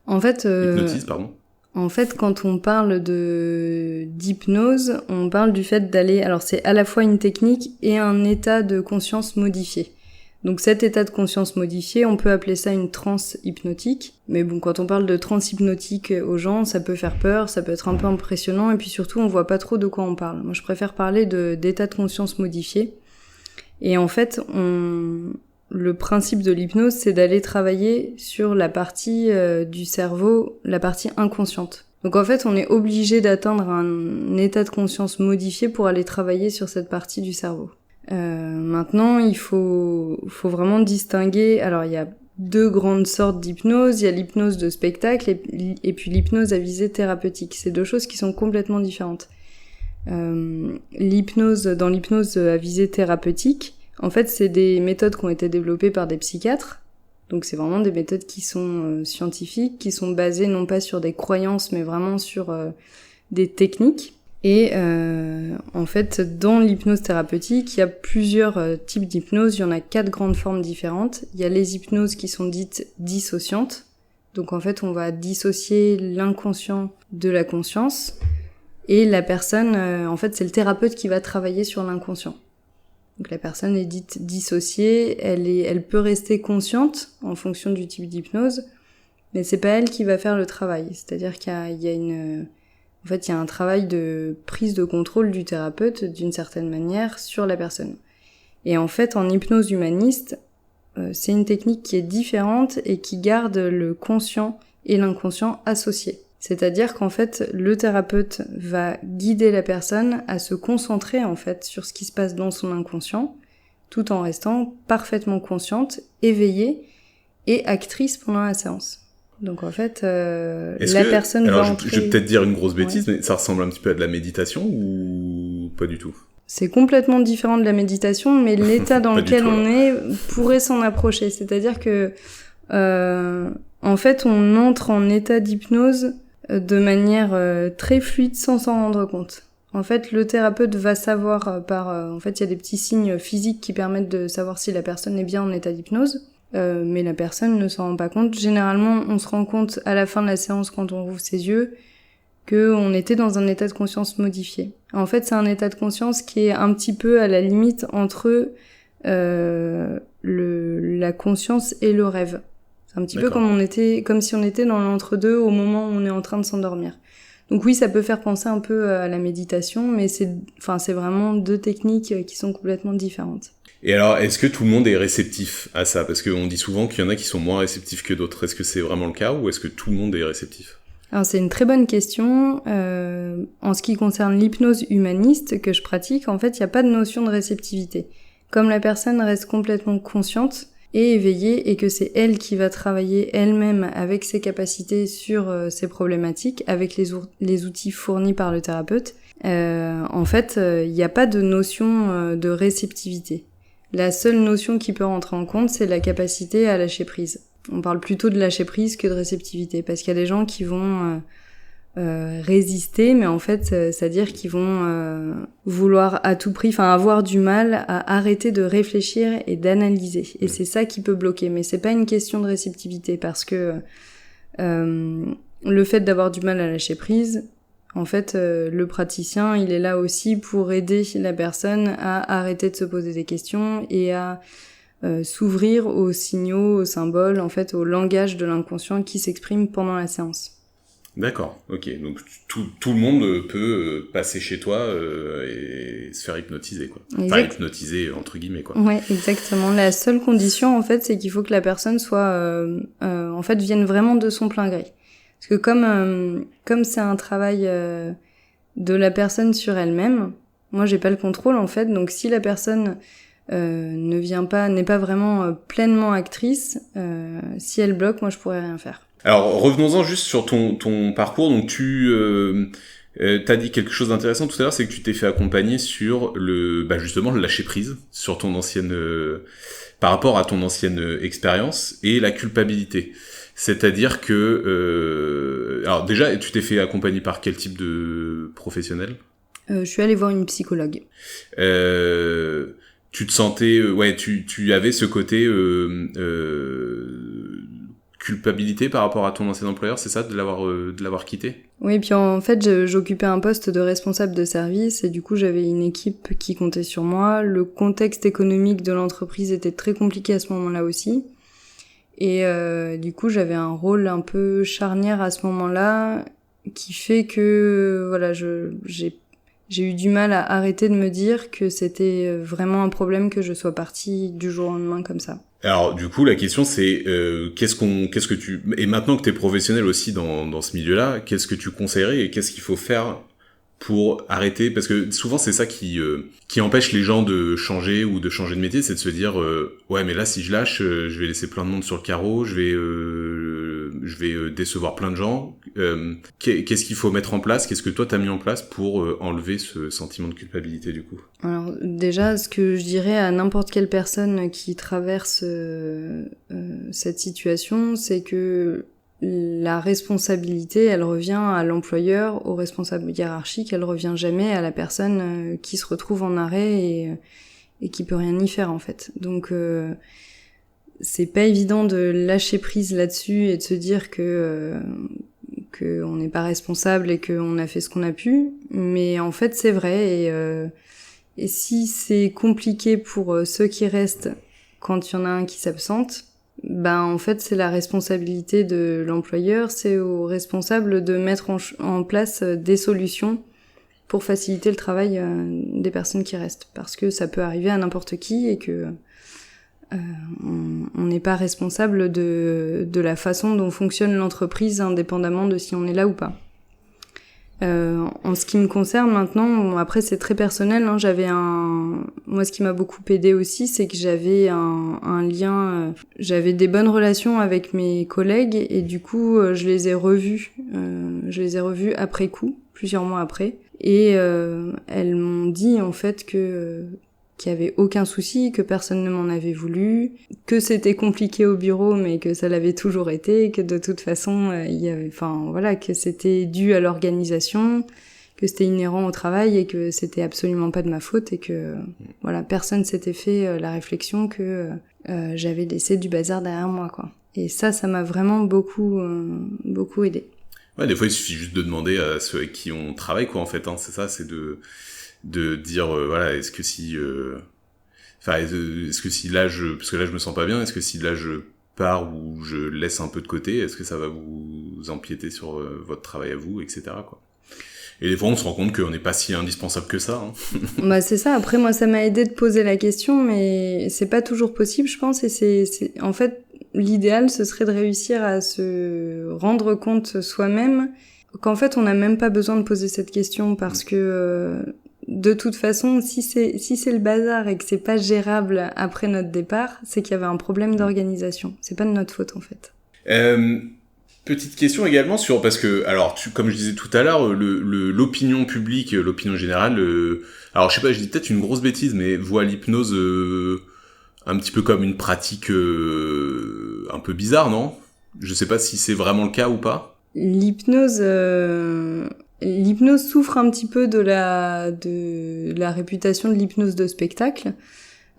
En fait, hypnotises, pardon. En fait, quand on parle d'hypnose, on parle du fait d'aller... Alors, c'est à la fois une technique et un état de conscience modifié. Donc, cet état de conscience modifié, on peut appeler ça une transe hypnotique. Mais bon, quand on parle de transe hypnotique aux gens, ça peut faire peur, ça peut être un peu impressionnant, et puis surtout, on voit pas trop de quoi on parle. Moi, je préfère parler d'état de conscience modifié. Et en fait, le principe de l'hypnose, c'est d'aller travailler sur la partie du cerveau, la partie inconsciente. Donc en fait, on est obligé d'atteindre un état de conscience modifié pour aller travailler sur cette partie du cerveau. Maintenant, il faut vraiment distinguer... Alors, il y a deux grandes sortes d'hypnose. Il y a l'hypnose de spectacle et puis l'hypnose à visée thérapeutique. C'est deux choses qui sont complètement différentes. Dans l'hypnose à visée thérapeutique, en fait, c'est des méthodes qui ont été développées par des psychiatres. Donc, c'est vraiment des méthodes qui sont scientifiques, qui sont basées non pas sur des croyances, mais vraiment sur des techniques. Et en fait, dans l'hypnose thérapeutique, il y a plusieurs types d'hypnose. Il y en a 4 grandes formes différentes. Il y a les hypnoses qui sont dites dissociantes. Donc, en fait, on va dissocier l'inconscient de la conscience. Et la personne, en fait, c'est le thérapeute qui va travailler sur l'inconscient. Donc la personne est dite dissociée, elle peut rester consciente en fonction du type d'hypnose, mais c'est pas elle qui va faire le travail. C'est-à-dire qu'il y a un travail de prise de contrôle du thérapeute d'une certaine manière sur la personne. Et en fait, en hypnose humaniste, c'est une technique qui est différente et qui garde le conscient et l'inconscient associés. C'est-à-dire qu'en fait, le thérapeute va guider la personne à se concentrer en fait sur ce qui se passe dans son inconscient, tout en restant parfaitement consciente, éveillée et actrice pendant la séance. Donc en fait, personne va entrer... Je vais peut-être dire une grosse bêtise, mais ça ressemble un petit peu à de la méditation ou pas du tout? C'est complètement différent de la méditation, mais l'état dans lequel on est pourrait s'en approcher. C'est-à-dire que, en fait, on entre en état d'hypnose de manière très fluide sans s'en rendre compte. En fait, le thérapeute va savoir en fait, il y a des petits signes physiques qui permettent de savoir si la personne est bien en état d'hypnose, mais la personne ne s'en rend pas compte. Généralement, on se rend compte à la fin de la séance, quand on rouvre ses yeux, qu'on était dans un état de conscience modifié. En fait, c'est un état de conscience qui est un petit peu à la limite entre la conscience et le rêve. C'est un petit peu comme si on était dans l'entre-deux au moment où on est en train de s'endormir. Donc oui, ça peut faire penser un peu à la méditation, mais c'est vraiment deux techniques qui sont complètement différentes. Et alors, est-ce que tout le monde est réceptif à ça? Parce qu'on dit souvent qu'il y en a qui sont moins réceptifs que d'autres. Est-ce que c'est vraiment le cas ou est-ce que tout le monde est réceptif? Alors c'est une très bonne question. En ce qui concerne l'hypnose humaniste que je pratique, en fait, il n'y a pas de notion de réceptivité. Comme la personne reste complètement consciente et éveillée et que c'est elle qui va travailler elle-même avec ses capacités sur ses problématiques, avec les outils fournis par le thérapeute, en fait, il n'y a pas de notion de réceptivité. La seule notion qui peut rentrer en compte, c'est la capacité à lâcher prise. On parle plutôt de lâcher prise que de réceptivité, parce qu'il y a des gens qui vont résister, mais en fait, c'est-à-dire qu'ils vont vouloir à tout prix, avoir du mal à arrêter de réfléchir et d'analyser. Et c'est ça qui peut bloquer. Mais c'est pas une question de réceptivité, parce que le fait d'avoir du mal à lâcher prise, en fait, le praticien, il est là aussi pour aider la personne à arrêter de se poser des questions et à s'ouvrir aux signaux, aux symboles, en fait, au langage de l'inconscient qui s'exprime pendant la séance. D'accord, ok. Donc tout le monde peut passer chez toi et se faire hypnotiser, quoi. Enfin, hypnotiser entre guillemets, quoi. Ouais, exactement. La seule condition, en fait, c'est qu'il faut que la personne soit, en fait, vienne vraiment de son plein gré. Parce que comme c'est un travail de la personne sur elle-même, moi j'ai pas le contrôle en fait. Donc si la personne n'est pas vraiment pleinement actrice, si elle bloque, moi je pourrais rien faire. Alors revenons-en juste sur ton parcours. Donc tu t'as dit quelque chose d'intéressant tout à l'heure, c'est que tu t'es fait accompagner sur justement le lâcher prise sur ton ancienne par rapport à ton ancienne expérience et la culpabilité. C'est-à-dire que alors déjà, tu t'es fait accompagner par quel type de professionnel ? Je suis allée voir une psychologue. Tu te sentais tu avais ce côté culpabilité par rapport à ton ancien employeur, c'est ça, de l'avoir quitté ? Oui, puis en fait, j'occupais un poste de responsable de service et du coup, j'avais une équipe qui comptait sur moi. Le contexte économique de l'entreprise était très compliqué à ce moment-là aussi. Et du coup, j'avais un rôle un peu charnière à ce moment-là qui fait que voilà, j'ai eu du mal à arrêter de me dire que c'était vraiment un problème que je sois partie du jour au lendemain comme ça. Alors du coup la question c'est et maintenant que t'es professionnel aussi dans ce milieu-là, qu'est-ce que tu conseillerais et qu'est-ce qu'il faut faire pour arrêter, parce que souvent c'est ça qui empêche les gens de changer ou de changer de métier, c'est de se dire ouais mais là si je lâche je vais laisser plein de monde sur le carreau, je vais décevoir plein de gens. Qu'est-ce qu'il faut mettre en place, qu'est-ce que toi t'as mis en place pour enlever ce sentiment de culpabilité du coup ? Alors déjà, ce que je dirais à n'importe quelle personne qui traverse cette situation, c'est que la responsabilité, elle revient à l'employeur, au responsable hiérarchique, elle revient jamais à la personne qui se retrouve en arrêt et qui peut rien y faire en fait. Donc c'est pas évident de lâcher prise là-dessus et de se dire que on n'est pas responsable et qu'on a fait ce qu'on a pu, mais en fait c'est vrai et si c'est compliqué pour ceux qui restent quand il y en a un qui s'absente, en fait c'est la responsabilité de l'employeur, c'est au responsable de mettre en place des solutions pour faciliter le travail des personnes qui restent, parce que ça peut arriver à n'importe qui et que on n'est pas responsable de la façon dont fonctionne l'entreprise indépendamment de si on est là ou pas. En ce qui me concerne maintenant, après c'est très personnel, hein, moi ce qui m'a beaucoup aidé aussi, c'est que j'avais un lien, j'avais des bonnes relations avec mes collègues et du coup je les ai revus après coup, plusieurs mois après, et elles m'ont dit en fait qu'il y avait aucun souci, que personne ne m'en avait voulu, que c'était compliqué au bureau mais que ça l'avait toujours été, que de toute façon que c'était dû à l'organisation, que c'était inhérent au travail et que c'était absolument pas de ma faute et que personne s'était fait la réflexion que j'avais laissé du bazar derrière moi quoi. Et ça m'a vraiment beaucoup aidé. Ouais, des fois il suffit juste de demander à ceux avec qui on travaille quoi en fait, hein, c'est ça, c'est de dire est-ce que si là parce que là je me sens pas bien, est-ce que si là je pars ou je laisse un peu de côté, est-ce que ça va vous empiéter sur votre travail à vous, etc. quoi. Et des fois on se rend compte qu'on n'est pas si indispensable que ça, hein. C'est ça, après moi ça m'a aidé de poser la question, mais c'est pas toujours possible je pense, et c'est en fait l'idéal ce serait de réussir à se rendre compte soi-même qu'en fait on n'a même pas besoin de poser cette question, parce que de toute façon, si c'est le bazar et que c'est pas gérable après notre départ, c'est qu'il y avait un problème d'organisation. C'est pas de notre faute, en fait. Petite question également sur, parce que, alors, comme je disais tout à l'heure, l'opinion publique, l'opinion générale, alors je sais pas, je dis peut-être une grosse bêtise, mais voit l'hypnose un petit peu comme une pratique un peu bizarre, non? Je sais pas si c'est vraiment le cas ou pas. L'hypnose souffre un petit peu de la réputation de l'hypnose de spectacle.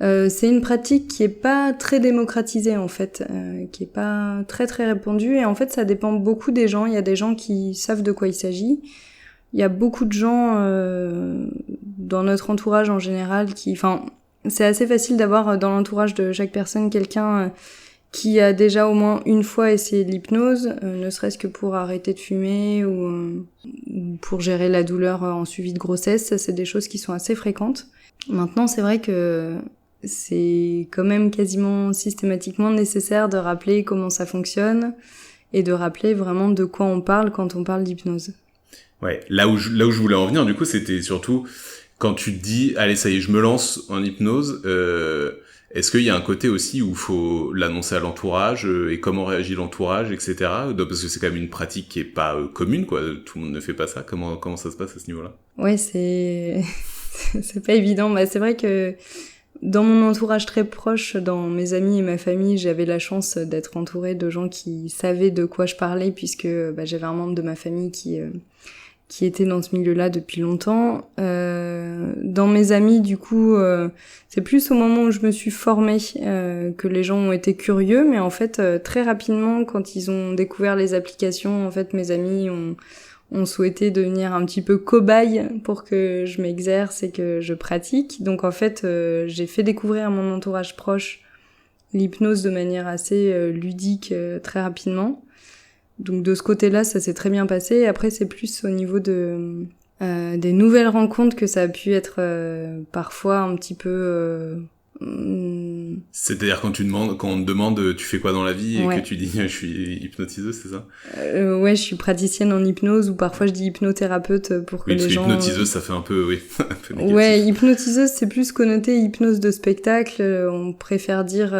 C'est une pratique qui est pas très démocratisée en fait, qui est pas très très répandue et en fait ça dépend beaucoup des gens. Il y a des gens qui savent de quoi il s'agit. Il y a beaucoup de gens dans notre entourage en général c'est assez facile d'avoir dans l'entourage de chaque personne quelqu'un qui a déjà au moins une fois essayé de l'hypnose, ne serait-ce que pour arrêter de fumer ou pour gérer la douleur en suivi de grossesse. Ça, c'est des choses qui sont assez fréquentes. Maintenant, c'est vrai que c'est quand même quasiment systématiquement nécessaire de rappeler comment ça fonctionne et de rappeler vraiment de quoi on parle quand on parle d'hypnose. Ouais, là où je voulais en venir, du coup, c'était surtout quand tu te dis, allez, ça y est, je me lance en hypnose, est-ce qu'il y a un côté aussi où il faut l'annoncer à l'entourage et comment réagit l'entourage, etc. Parce que c'est quand même une pratique qui est pas commune, quoi. Tout le monde ne fait pas ça. Comment ça se passe à ce niveau-là? Ouais, c'est pas évident. Bah, c'est vrai que dans mon entourage très proche, dans mes amis et ma famille, j'avais la chance d'être entourée de gens qui savaient de quoi je parlais puisque j'avais un membre de ma famille qui était dans ce milieu-là depuis longtemps. Dans mes amis, du coup, c'est plus au moment où je me suis formée que les gens ont été curieux, mais en fait, très rapidement, quand ils ont découvert les applications, en fait, mes amis ont souhaité devenir un petit peu cobaye pour que je m'exerce et que je pratique. Donc en fait, j'ai fait découvrir à mon entourage proche l'hypnose de manière assez ludique très rapidement. Donc de ce côté-là, ça s'est très bien passé. Après, c'est plus au niveau des nouvelles rencontres que ça a pu être parfois un petit peu... C'est-à-dire quand on te demande tu fais quoi dans la vie et ouais. que tu dis je suis hypnotiseuse, c'est ça? Ouais, je suis praticienne en hypnose ou parfois je dis hypnothérapeute pour que les gens... Oui, hypnotiseuse, ça fait un peu, oui, un peu négatif. Ouais, hypnotiseuse, c'est plus connoté hypnose de spectacle. On préfère dire...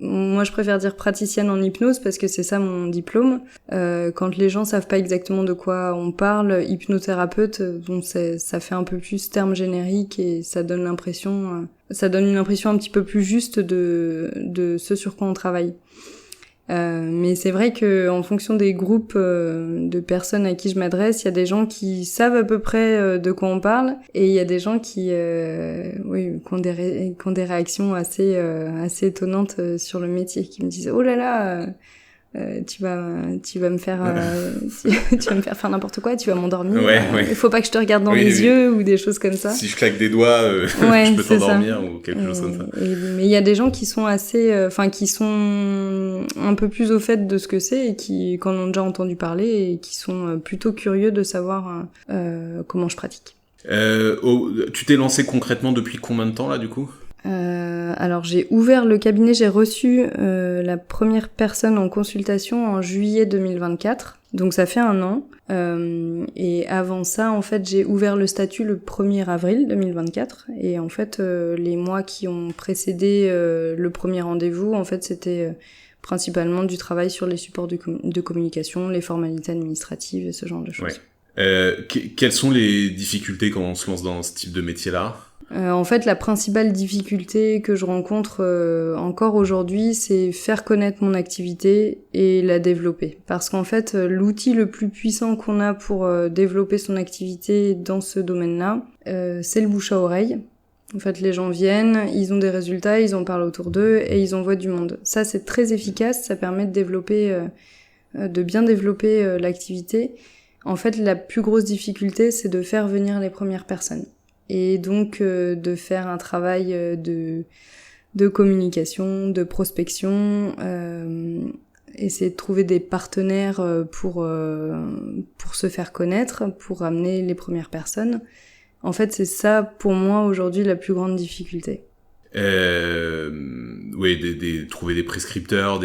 Moi, je préfère dire praticienne en hypnose parce que c'est ça mon diplôme. Quand les gens savent pas exactement de quoi on parle, hypnothérapeute, bon, ça fait un peu plus terme générique et ça donne une impression un petit peu plus juste de ce sur quoi on travaille. Mais c'est vrai que en fonction des groupes de personnes à qui je m'adresse, il y a des gens qui savent à peu près de quoi on parle et il y a des gens qui ont des réactions assez étonnantes sur le métier, qui me disent oh là là tu vas me faire tu vas me faire n'importe quoi, tu vas m'endormir, il faut pas que je te regarde dans les yeux ou des choses comme ça. Si je claque des doigts je peux t'endormir ou quelque chose comme ça. Mais il y a des gens qui sont assez qui sont un peu plus au fait de ce que c'est et qui en ont déjà entendu parler et qui sont plutôt curieux de savoir comment je pratique. Tu t'es lancé concrètement depuis combien de temps là du coup? Alors j'ai ouvert le cabinet, j'ai reçu la première personne en consultation en juillet 2024, donc ça fait 1 an. Et avant ça, en fait, j'ai ouvert le statut le 1er avril 2024. Et en fait, les mois qui ont précédé le premier rendez-vous, en fait, c'était principalement du travail sur les supports de communication, les formalités administratives et ce genre de choses. Ouais. Quelles sont les difficultés quand on se lance dans ce type de métier-là ? En fait, la principale difficulté que je rencontre encore aujourd'hui, c'est faire connaître mon activité et la développer. Parce qu'en fait, l'outil le plus puissant qu'on a pour développer son activité dans ce domaine-là, c'est le bouche à oreille. En fait, les gens viennent, ils ont des résultats, ils en parlent autour d'eux et ils envoient du monde. Ça, c'est très efficace, ça permet de bien développer l'activité. En fait, la plus grosse difficulté, c'est de faire venir les premières personnes. Et donc de faire un travail de communication, de prospection, essayer de trouver des partenaires pour se faire connaître, pour amener les premières personnes. En fait, c'est ça pour moi aujourd'hui la plus grande difficulté. Oui, trouver des prescripteurs,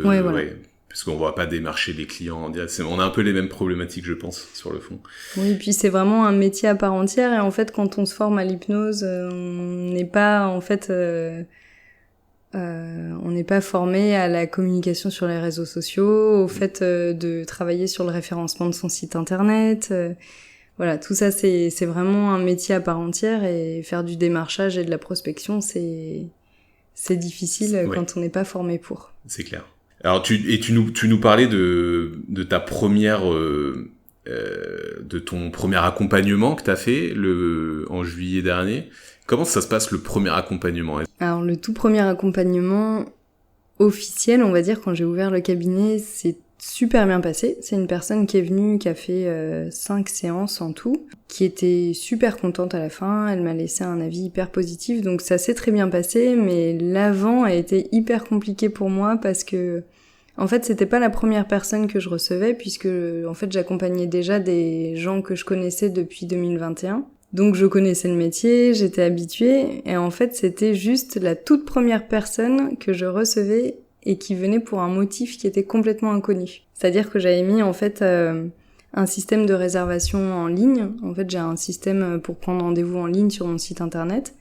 voilà. Ouais. puisqu'on va pas démarcher les clients en direct. On a un peu les mêmes problématiques, je pense, sur le fond. Oui, et puis c'est vraiment un métier à part entière. Et en fait, quand on se forme à l'hypnose, on n'est pas on n'est pas formé à la communication sur les réseaux sociaux, au fait de travailler sur le référencement de son site internet. Voilà, tout ça, c'est vraiment un métier à part entière, et faire du démarchage et de la prospection, c'est difficile quand on n'est pas formé pour. C'est clair. Alors, tu nous parlais de ta première, de ton premier accompagnement que t'as fait en juillet dernier. Comment ça se passe, le premier accompagnement? Alors, le tout premier accompagnement officiel, on va dire, quand j'ai ouvert le cabinet, c'est super bien passé. C'est une personne qui est venue, qui a fait 5 séances en tout, qui était super contente à la fin. Elle m'a laissé un avis hyper positif, donc ça s'est très bien passé, mais l'avant a été hyper compliqué pour moi parce que, en fait, c'était pas la première personne que je recevais, puisque, en fait, j'accompagnais déjà des gens que je connaissais depuis 2021. Donc je connaissais le métier, j'étais habituée, et en fait, c'était juste la toute première personne que je recevais et qui venait pour un motif qui était complètement inconnu. C'est-à-dire que j'avais mis en fait un système de réservation en ligne. En fait, j'ai un système pour prendre rendez-vous en ligne sur mon site internet.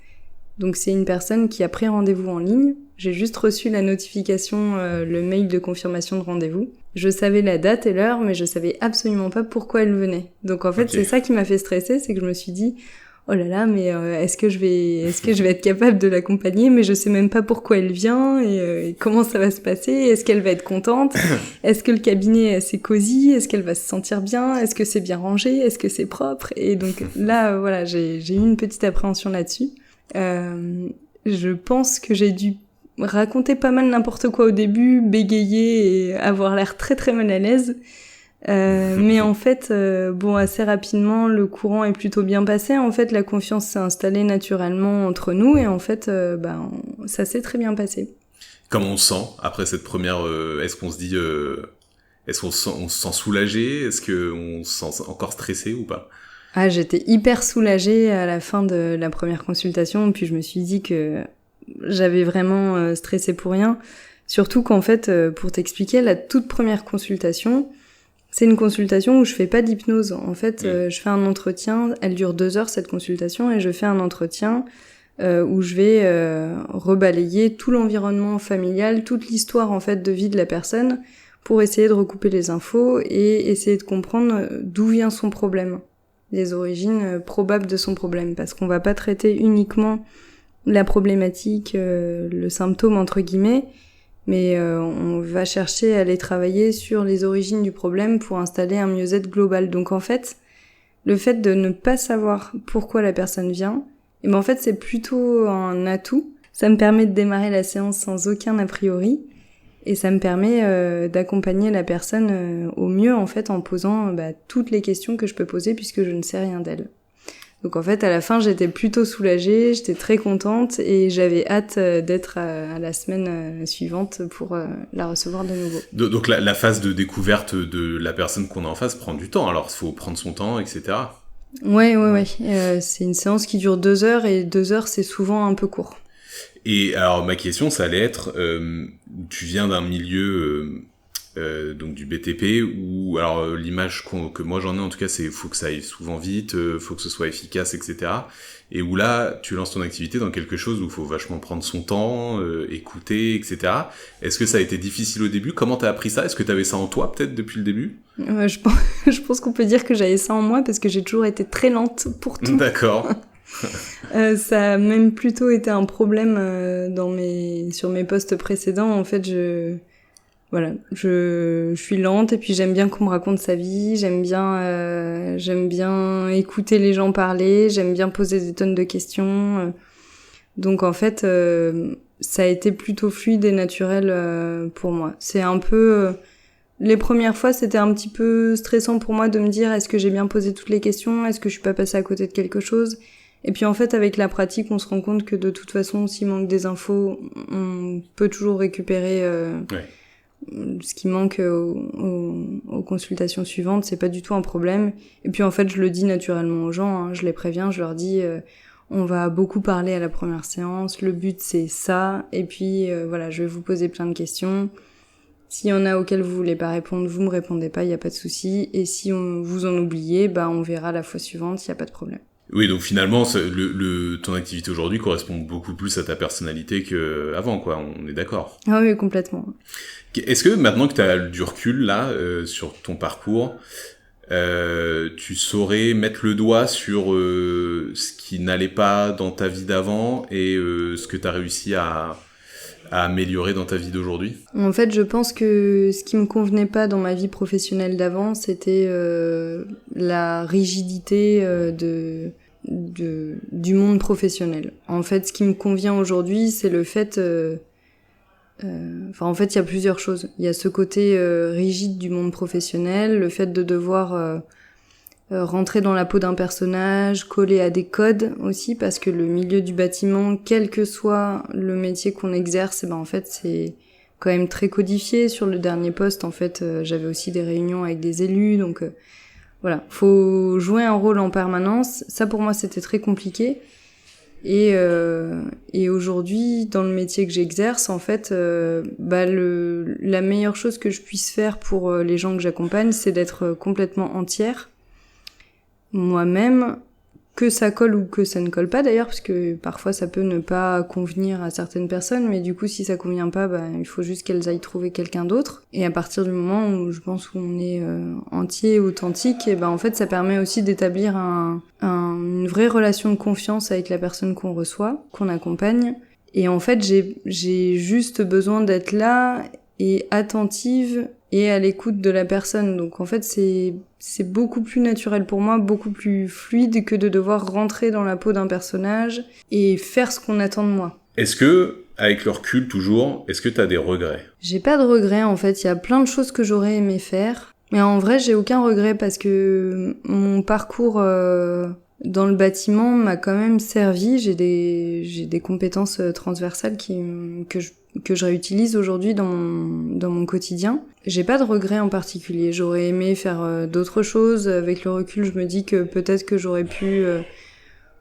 Donc c'est une personne qui a pris rendez-vous en ligne. J'ai juste reçu la notification, le mail de confirmation de rendez-vous. Je savais la date et l'heure, mais je savais absolument pas pourquoi elle venait. Donc en fait, c'est ça qui m'a fait stresser, c'est que je me suis dit: oh là là, mais est-ce que je vais être capable de l'accompagner, mais je sais même pas pourquoi elle vient et comment ça va se passer, est-ce qu'elle va être contente, est-ce que le cabinet c'est cosy, est-ce qu'elle va se sentir bien, est-ce que c'est bien rangé, est-ce que c'est propre. Et donc là voilà, j'ai eu une petite appréhension là-dessus. Je pense que j'ai dû raconter pas mal n'importe quoi au début, bégayer et avoir l'air très très mal à l'aise. Mais en fait, assez rapidement, le courant est plutôt bien passé. En fait, la confiance s'est installée naturellement entre nous, et en fait, ça s'est très bien passé. Comment on se sent après cette première est-ce qu'on se dit est-ce qu'on on se sent soulagé? Est-ce qu'on se sent encore stressé ou pas? Ah, j'étais hyper soulagée à la fin de la première consultation, puis je me suis dit que j'avais vraiment stressé pour rien. Surtout qu'en fait, pour t'expliquer, la toute première consultation, c'est une consultation où je fais pas d'hypnose. En fait, je fais un entretien, elle dure 2 heures cette consultation, et je fais un entretien où je vais rebalayer tout l'environnement familial, toute l'histoire en fait de vie de la personne, pour essayer de recouper les infos et essayer de comprendre d'où vient son problème, les origines probables de son problème, parce qu'on va pas traiter uniquement la problématique, le symptôme entre guillemets, mais on va chercher à aller travailler sur les origines du problème pour installer un mieux-être global. Donc en fait, le fait de ne pas savoir pourquoi la personne vient, en fait c'est plutôt un atout. Ça me permet de démarrer la séance sans aucun a priori, et ça me permet d'accompagner la personne au mieux en fait en posant toutes les questions que je peux poser puisque je ne sais rien d'elle. Donc en fait, à la fin, j'étais plutôt soulagée, j'étais très contente, et j'avais hâte d'être à la semaine suivante pour la recevoir de nouveau. Donc la phase de découverte de la personne qu'on a en face prend du temps, alors il faut prendre son temps, etc. Ouais. C'est une séance qui dure 2 heures, et 2 heures, c'est souvent un peu court. Et alors ma question, ça allait être, tu viens d'un milieu... donc du BTP, où alors l'image que moi j'en ai en tout cas, c'est faut que ça aille souvent vite, faut que ce soit efficace, etc. Et où là tu lances ton activité dans quelque chose où il faut vachement prendre son temps, écouter, etc. Est-ce que ça a été difficile au début? Comment t'as appris ça? Est-ce que t'avais ça en toi peut-être depuis le début? Je pense qu'on peut dire que j'avais ça en moi, parce que j'ai toujours été très lente pour tout. D'accord. Ça a même plutôt été un problème sur mes postes précédents. En fait, je suis lente, et puis j'aime bien qu'on me raconte sa vie, j'aime bien écouter les gens parler, j'aime bien poser des tonnes de questions. Donc en fait, ça a été plutôt fluide et naturel pour moi. C'est un peu... les premières fois, c'était un petit peu stressant pour moi de me dire: est-ce que j'ai bien posé toutes les questions? Est-ce que je suis pas passée à côté de quelque chose? Et puis en fait, avec la pratique, on se rend compte que de toute façon, s'il manque des infos, on peut toujours récupérer... ce qui manque aux consultations suivantes, c'est pas du tout un problème. Et puis en fait, je le dis naturellement aux gens, hein, je les préviens, je leur dis on va beaucoup parler à la première séance, le but c'est ça, et puis je vais vous poser plein de questions. S'il y en a auxquels vous voulez pas répondre, vous me répondez pas, il y a pas de souci. Et si vous en oubliez, on verra la fois suivante, il y a pas de problème. Oui, donc finalement, ton activité aujourd'hui correspond beaucoup plus à ta personnalité qu'avant, quoi. On est d'accord. Ah oui, complètement. Est-ce que maintenant que tu as du recul là sur ton parcours, tu saurais mettre le doigt sur ce qui n'allait pas dans ta vie d'avant et ce que tu as réussi à améliorer dans ta vie d'aujourd'hui? En fait, je pense que ce qui me convenait pas dans ma vie professionnelle d'avant, c'était la rigidité du monde professionnel. En fait, ce qui me convient aujourd'hui, c'est le fait... en fait, il y a plusieurs choses. Il y a ce côté rigide du monde professionnel, le fait de devoir rentrer dans la peau d'un personnage, coller à des codes aussi, parce que le milieu du bâtiment, quel que soit le métier qu'on exerce, en fait, c'est quand même très codifié. Sur le dernier poste, en fait, j'avais aussi des réunions avec des élus, donc voilà, faut jouer un rôle en permanence. Ça, pour moi, c'était très compliqué. Et aujourd'hui, dans le métier que j'exerce, en fait, la meilleure chose que je puisse faire pour les gens que j'accompagne, c'est d'être complètement entière, moi-même, que ça colle ou que ça ne colle pas d'ailleurs, parce que parfois ça peut ne pas convenir à certaines personnes, mais du coup, si ça convient pas, il faut juste qu'elles aillent trouver quelqu'un d'autre. Et à partir du moment où je pense qu'on est entier, authentique, en fait, ça permet aussi d'établir une vraie relation de confiance avec la personne qu'on reçoit, qu'on accompagne. Et en fait, j'ai juste besoin d'être là et attentive et à l'écoute de la personne. Donc en fait, c'est beaucoup plus naturel pour moi, beaucoup plus fluide que de devoir rentrer dans la peau d'un personnage et faire ce qu'on attend de moi. Est-ce que, avec le recul toujours, est-ce que t'as des regrets? J'ai pas de regrets, en fait. Il y a plein de choses que j'aurais aimé faire. Mais en vrai, j'ai aucun regret parce que mon parcours dans le bâtiment m'a quand même servi. J'ai des compétences transversales que je réutilise aujourd'hui dans mon quotidien. J'ai pas de regrets en particulier. J'aurais aimé faire d'autres choses. Avec le recul, je me dis que peut-être que j'aurais pu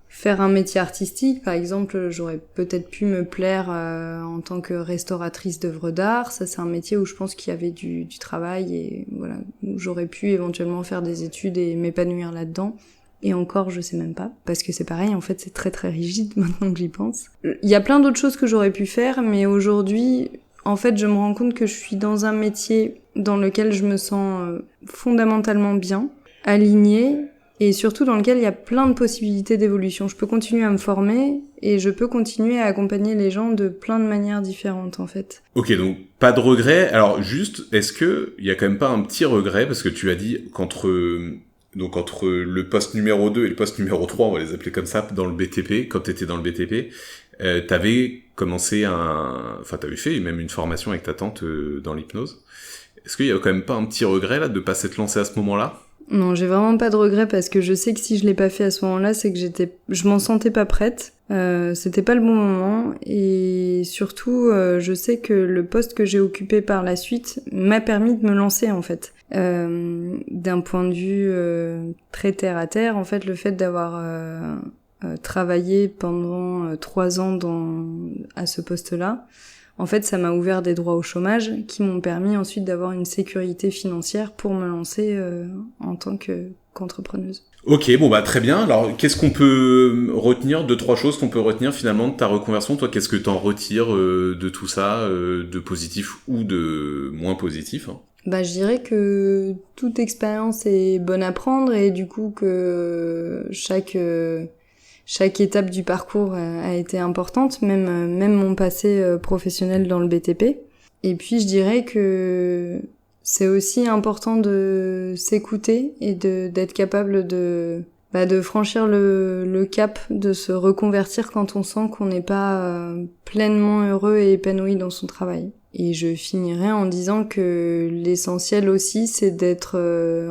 faire un métier artistique. Par exemple, j'aurais peut-être pu me plaire en tant que restauratrice d'œuvres d'art. Ça, c'est un métier où je pense qu'il y avait du travail et voilà, où j'aurais pu éventuellement faire des études et m'épanouir là-dedans. Et encore, je sais même pas, parce que c'est pareil, en fait, c'est très très rigide maintenant que j'y pense. Il y a plein d'autres choses que j'aurais pu faire, mais aujourd'hui, en fait, je me rends compte que je suis dans un métier dans lequel je me sens fondamentalement bien, alignée, et surtout dans lequel il y a plein de possibilités d'évolution. Je peux continuer à me former, et je peux continuer à accompagner les gens de plein de manières différentes, en fait. Ok, donc pas de regret. Alors juste, est-ce que il y a quand même pas un petit regret, parce que tu as dit qu'entre le poste numéro 2 et le poste numéro 3, on va les appeler comme ça, dans le BTP, quand t'étais dans le BTP, t'avais fait même une formation avec ta tante dans l'hypnose. Est-ce qu'il y a quand même pas un petit regret là de pas s'être lancé à ce moment-là? Non, j'ai vraiment pas de regret parce que je sais que si je l'ai pas fait à ce moment-là, c'est que je m'en sentais pas prête. C'était pas le bon moment et surtout, je sais que le poste que j'ai occupé par la suite m'a permis de me lancer en fait. D'un point de vue très terre à terre, en fait, le fait d'avoir travaillé pendant 3 ans à ce poste-là, en fait, ça m'a ouvert des droits au chômage qui m'ont permis ensuite d'avoir une sécurité financière pour me lancer en tant qu'entrepreneuse. Ok, très bien. Alors, qu'est-ce qu'on peut retenir, 2-3 choses qu'on peut retenir finalement de ta reconversion? Toi, qu'est-ce que t'en retires de tout ça, de positif ou de moins positif? Je dirais que toute expérience est bonne à prendre et du coup que chaque étape du parcours a été importante, même mon passé professionnel dans le BTP. Et puis je dirais que c'est aussi important de s'écouter et d'être capable de franchir le cap, de se reconvertir quand on sent qu'on n'est pas pleinement heureux et épanoui dans son travail. Et je finirai en disant que l'essentiel aussi, c'est d'être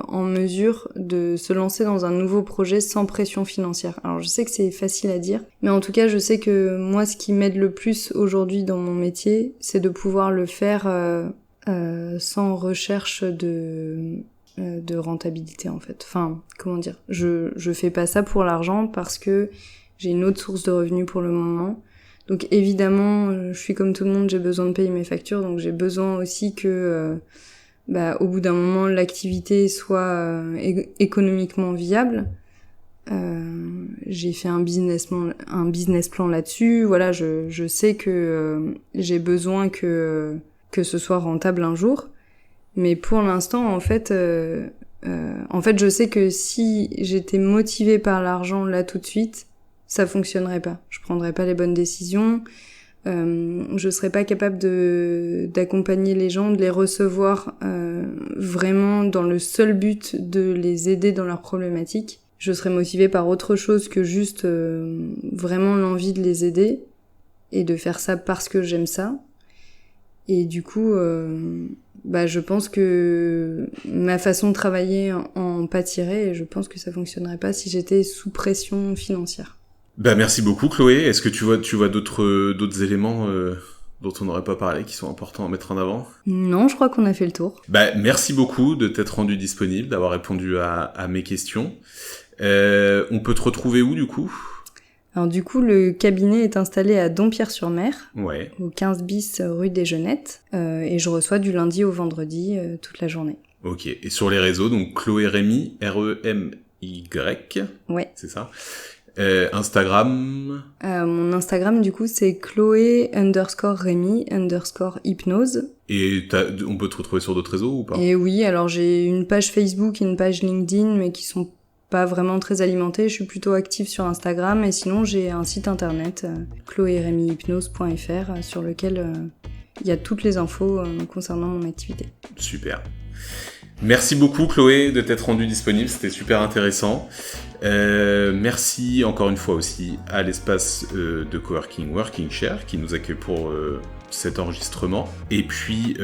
en mesure de se lancer dans un nouveau projet sans pression financière. Alors je sais que c'est facile à dire, mais en tout cas je sais que moi ce qui m'aide le plus aujourd'hui dans mon métier, c'est de pouvoir le faire sans recherche de rentabilité en fait. Enfin, comment dire, je fais pas ça pour l'argent parce que j'ai une autre source de revenus pour le moment. Donc évidemment, je suis comme tout le monde, j'ai besoin de payer mes factures, donc j'ai besoin aussi que au bout d'un moment l'activité soit économiquement viable. J'ai fait un business plan là-dessus. Voilà, je sais que j'ai besoin que ce soit rentable un jour. Mais pour l'instant, en fait, je sais que si j'étais motivée par l'argent là tout de suite, ça fonctionnerait pas. Je prendrais pas les bonnes décisions. Je serais pas capable d'accompagner les gens, de les recevoir vraiment dans le seul but de les aider dans leurs problématiques. Je serais motivée par autre chose que juste vraiment l'envie de les aider et de faire ça parce que j'aime ça. Et du coup, je pense que ma façon de travailler en pâtirait et je pense que ça fonctionnerait pas si j'étais sous pression financière. Merci beaucoup Chloé. Est-ce que tu vois d'autres éléments dont on n'aurait pas parlé qui sont importants à mettre en avant ? Non, je crois qu'on a fait le tour. Merci beaucoup de t'être rendu disponible, d'avoir répondu à mes questions. On peut te retrouver où du coup ? Alors du coup, le cabinet est installé à Dompierre-sur-Mer, au 15 bis rue des Jeunettes, et je reçois du lundi au vendredi toute la journée. Ok, et sur les réseaux, donc Chloé Rémy, R-E-M-Y, c'est ça ? Instagram. Mon Instagram du coup c'est Chloé_Rémy_hypnose. Et on peut te retrouver sur d'autres réseaux ou pas ? Et oui, alors j'ai une page Facebook et une page LinkedIn mais qui sont pas vraiment très alimentées. Je suis plutôt active sur Instagram et sinon j'ai un site internet chloérémyhypnose.fr sur lequel il y a toutes les infos concernant mon activité. Super. Merci beaucoup Chloé de t'être rendue disponible, c'était super intéressant. Merci encore une fois aussi à l'espace de coworking Working Share qui nous accueille pour cet enregistrement. Et puis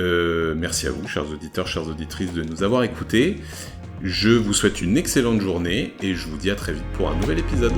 merci à vous, chers auditeurs, chères auditrices, de nous avoir écoutés. Je vous souhaite une excellente journée et je vous dis à très vite pour un nouvel épisode.